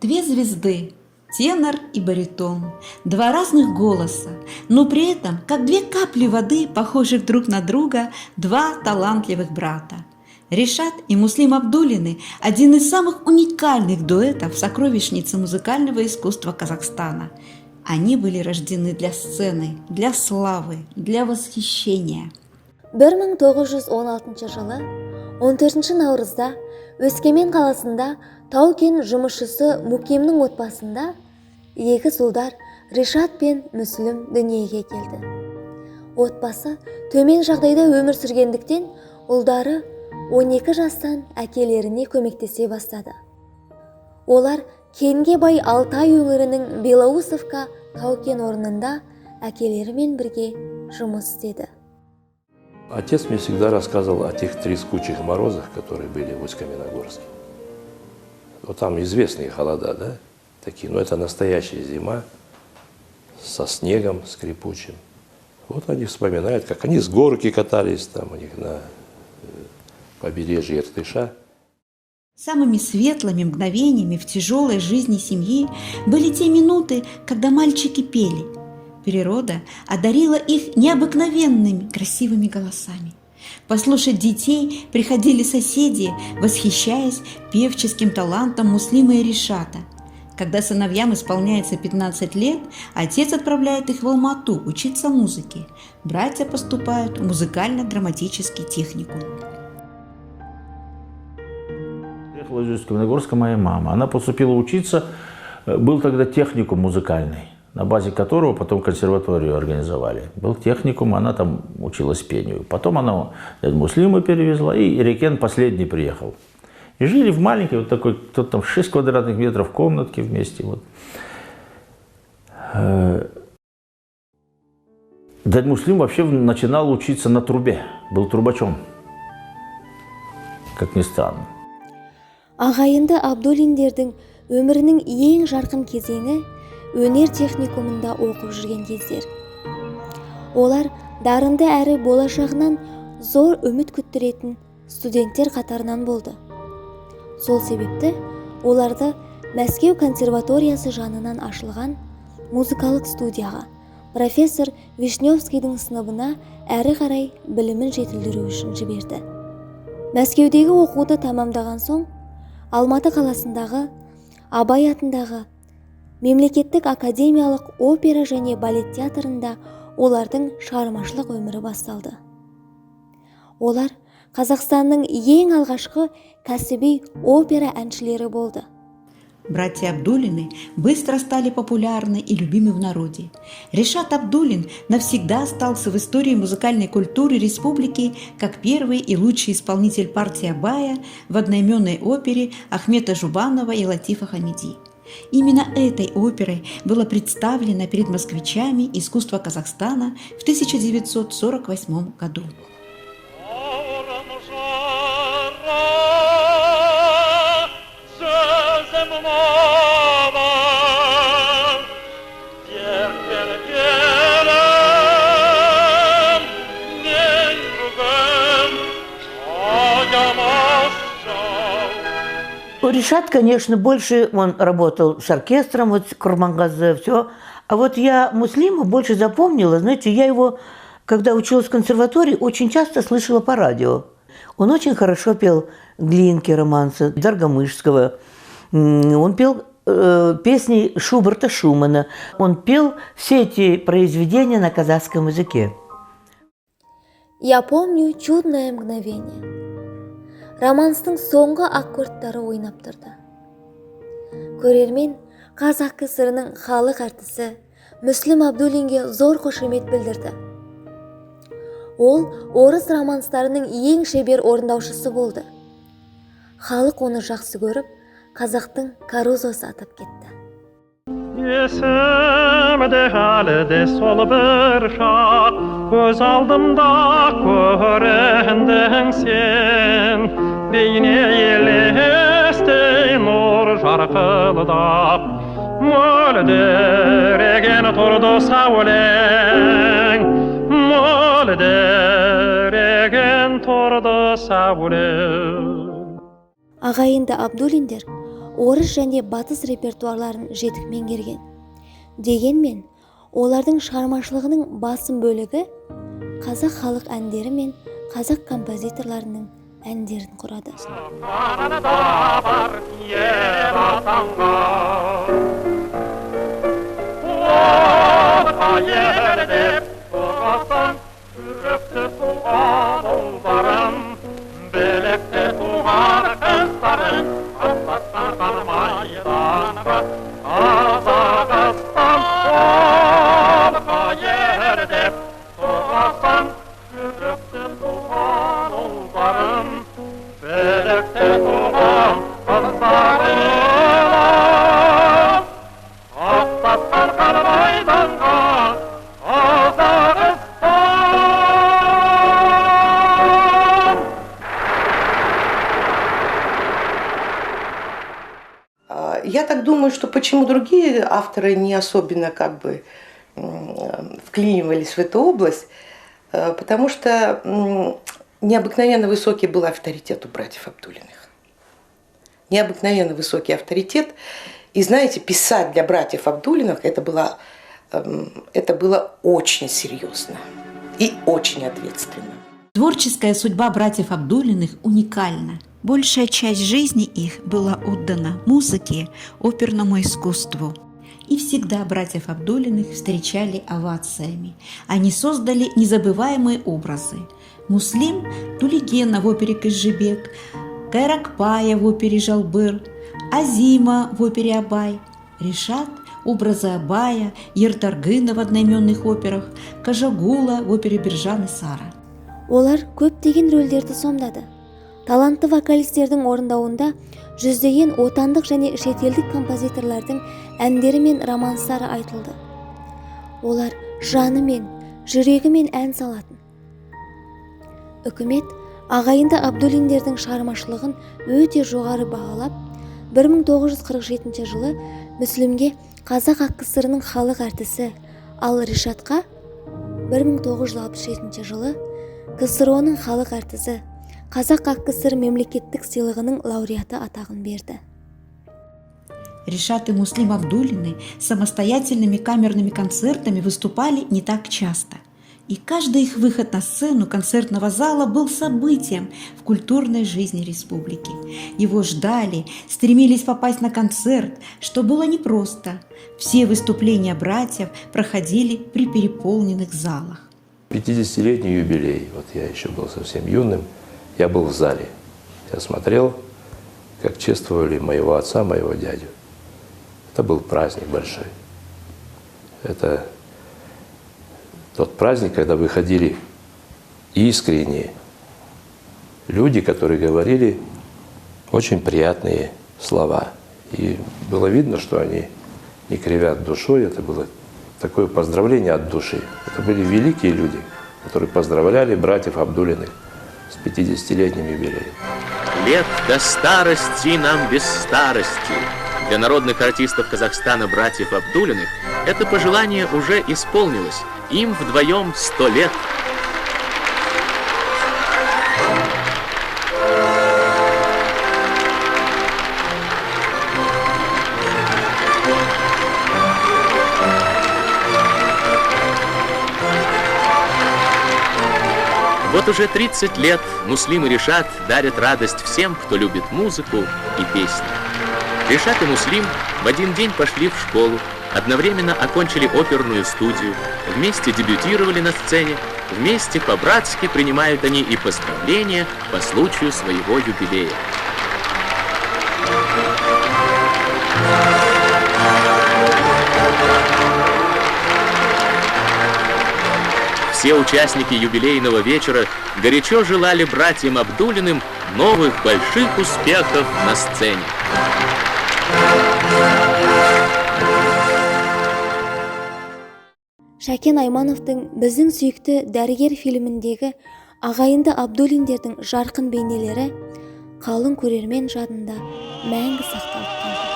Две звезды, тенор и баритон, два разных голоса, но при этом, как две капли воды, похожих друг на друга, два талантливых брата. Ришат и Муслим Абдуллины – один из самых уникальных дуэтов в сокровищнице музыкального искусства Казахстана. Они были рождены для сцены, для славы, для восхищения. 1916 жылы 14 наурызда Өскемен қаласында тау-кен жұмысшысы Мукимнің отбасында егіз ұлдар Ришат пен Мүслім дүниеге келді. Отбасы төмен жағдайда өмір сүргендіктен ұлдары 12 жастан әкелеріне көмектесе бастады. Олар кенге бай Алтай өңірінің Белоусовка тау-кен орнында әкелерімен бірге жұмыс істеді. Отец мне всегда рассказывал о тех трескучих морозах, которые были в Усть-Каменогорске. Вот там известные холода, да? Такие, но это настоящая зима со снегом скрипучим. Вот они вспоминают, как они с горки катались там у них на побережье Иртыша. Самыми светлыми мгновениями в тяжелой жизни семьи были те минуты, когда мальчики пели. Природа одарила их необыкновенными красивыми голосами. Послушать детей приходили соседи, восхищаясь певческим талантом Муслима и Ришата. Когда сыновьям исполняется 15 лет, отец отправляет их в Алмату учиться музыке. Братья поступают в музыкально-драматический техникум. Приехала из Усть-Каменогорска моя мама. Она поступила учиться, был тогда техникум музыкальный, на базе которого потом консерваторию организовали. Был техникум, она там училась пению. Потом она дядю Муслима перевезла, и Рекен последний приехал. И жили в маленькой, вот такой, кто-то там 6 квадратных метров комнатки вместе. Вот. Дядя Муслим вообще начинал учиться на трубе, был трубачом, как ни странно. Ағайынды Абдуллиндердің өмірінің ең жарқын кезеңі өнер техникумында оқып жүрген кездер. Олар дарынды әрі болашағынан зор үміт күттіретін студенттер қатарынан болды. Сол себепті оларды Мәскеу консерваториясы жанынан ашылған музыкалық студияға профессор Вишневскийдің сыныбына әрі қарай білімін жетілдіру үшін жіберді. Мәскеудегі оқуды тамамдаған соң Алматы қаласындағы Абай атындағы Мемлекеттік академиялық опера және балет театрында олардың шығармашылық өмірі басталды. Олар Қазақстанның ең алғашқы кәсіби опера әншілері болды. Братья Абдуллины быстро стали популярны и любимы в народе. Ришат Абдуллин навсегда остался в истории музыкальной культуры республики как первый и лучший исполнитель партии Абая в одноименной опере Ахмета Жубанова и Латифа Хамиди. Именно этой оперой было представлено перед москвичами искусство Казахстана в 1948 году. Ришат, конечно, больше он работал с оркестром, вот Курмангазы, все. А вот я Муслима больше запомнила, знаете, я его, когда училась в консерватории, очень часто слышала по радио. Он очень хорошо пел Глинки, романсы, Даргомышского. Он пел песни Шуберта Шумана. Он пел все эти произведения на казахском языке. Я помню чудное мгновение. Романстың соңғы аккордтары ойнап тұрды. Көрермен Қазақ КСР-ның халық әртісі Мүслім Абдуллинге зор қошемет білдірді. Ол орыс романстарының ең шебер орындаушысы болды. Халық оны жақсы көріп, қазақтың Карузосы атап кетті. Есімде әлі де сол бір шақ, көз алдымда көріндің сен, бейне елестей нұр жарқылдап, мөлдіреген тұрды сәулең, мөлдіреген тұрды сәулең. Ағайынды Абдуллиндер орыс және батыс репертуарларын жетік меңгерген. Дегенмен, олардың шығармашылығының басым бөлігі қазақ халық әндері мен қазақ композиторларының әндерін құрады. Я так думаю, что почему другие авторы не особенно вклинивались в эту область, потому что необыкновенно высокий был авторитет у братьев Абдуллиных. Необыкновенно высокий авторитет. И знаете, писать для братьев Абдуллиных это было очень серьезно и очень ответственно. Творческая судьба братьев Абдуллиных уникальна. Большая часть жизни их была отдана музыке, оперному искусству. И всегда братьев Абдуллиных встречали овациями. Они создали незабываемые образы. Муслим – Тулигена в опере «Кызжибек», Кайракпая в опере «Жалбыр», Азима в опере «Абай», Ришат – образы Абая, Ертаргына в одноименных операх, Кажагула в опере «Биржан и Сара». Олар көптеген рөлдерді сомдады. Талантты вокалистердің орындауында жүздеген отандық және шетелдік композиторлардың әндері мен романстары айтылды. Олар жанымен, жүрегімен ән салатын. Үкімет ағайынды Абдуллиндердің шығармашылығын өте жоғары бағалап, 1947 жылы Мүслімге Қазақ АКСР-ның халық әртісі, ал Ришатқа 1967 жылы КСРО-ның халық әртісі, Қазақ АКСР мемлекеттік сыйлығының лауреаты атағын берді. Ришат и Муслим Абдуллины самостоятельными камерными концертами выступали не так часто. И каждый их выход на сцену концертного зала был событием в культурной жизни республики. Его ждали, стремились попасть на концерт, что было непросто. Все выступления братьев проходили при переполненных залах. 50-летний юбилей, вот я еще был совсем юным, я был в зале. Я смотрел, как чествовали моего отца, моего дядю. Это был праздник большой. Это тот праздник, когда выходили искренние люди, которые говорили очень приятные слова. И было видно, что они не кривят душой. Это было такое поздравление от души. Это были великие люди, которые поздравляли братьев Абдуллиных с 50-летним юбилеем. Лет до старости нам без старости. Для народных артистов Казахстана братьев Абдуллиных это пожелание уже исполнилось. Им вдвоем 100 лет. Вот уже 30 лет Муслим и Ришат дарят радость всем, кто любит музыку и песни. Ришат и Муслим в один день пошли в школу, одновременно окончили оперную студию, вместе дебютировали на сцене, вместе по-братски принимают они и поздравления по случаю своего юбилея. Все участники юбилейного вечера горячо желали братьям Абдуллиным новых больших успехов на сцене. Шәкен Аймановтың «Біздің сүйікті дәрігер» фильміндегі ағайынды Абдуллиндердің жарқын бейнелері қалың көрермен жадында мәңгі сақталып қалды.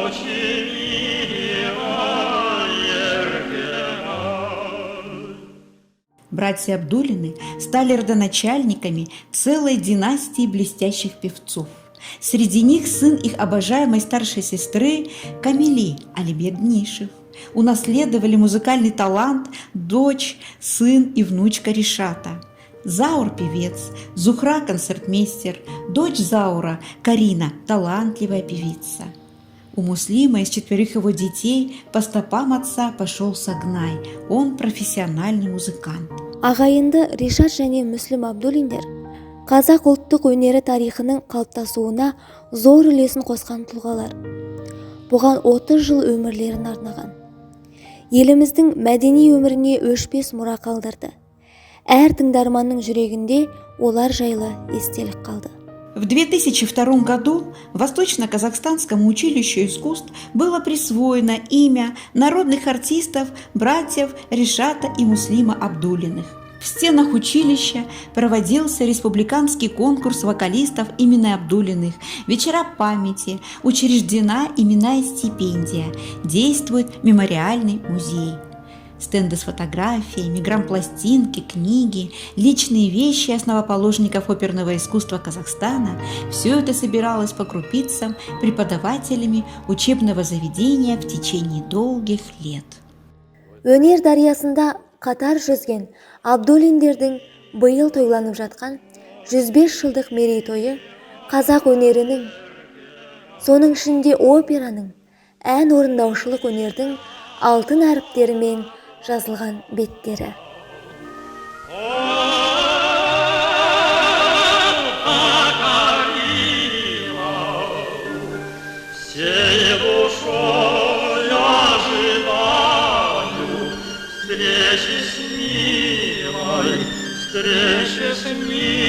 Очень Братья Абдуллины стали родоначальниками целой династии блестящих певцов. Среди них сын их обожаемой старшей сестры Камили Алибек-Днишев. Унаследовали музыкальный талант дочь, сын и внучка Ришата. Заур – певец, Зухра – концертмейстер, дочь Заура Карина – талантливая певица. У Муслима из 4 его детей по стопам отца пошел Сагнай, он профессиональный музыкант. Ағайынды Ришат және Мүслім Абдуллиндер қазақ ұлттық өнері тарихының қалыптасуына зор үлесін қосқан тұлғалар. Бұған 30 жыл өмірлерін арнаған. Еліміздің мәдени өміріне өшпес мұра қалдырды. Әр тыңдарманның жүрегінде олар жайлы естелік қалды. В 2002 году Восточно-Казахстанскому училищу искусств было присвоено имя народных артистов братьев Ришата и Муслима Абдуллиных. В стенах училища проводился республиканский конкурс вокалистов имени Абдуллиных, вечера памяти, учреждена именная стипендия, действует мемориальный музей. Стенды с фотографиями, грампластинки, книги, личные вещи основоположников оперного искусства Казахстана – все это собиралось по крупицам преподавателями учебного заведения в течение долгих лет. Өнер дариясында қатар жүзген Абдуллиндердің биыл тойланып жатқан 105 жылдық мерейтойы қазақ өнерінің, соның ішінде операның, ән орындаушылық өнердің алтын әріптерімен жазылған беттері. Встречи с милой, встречи с милой.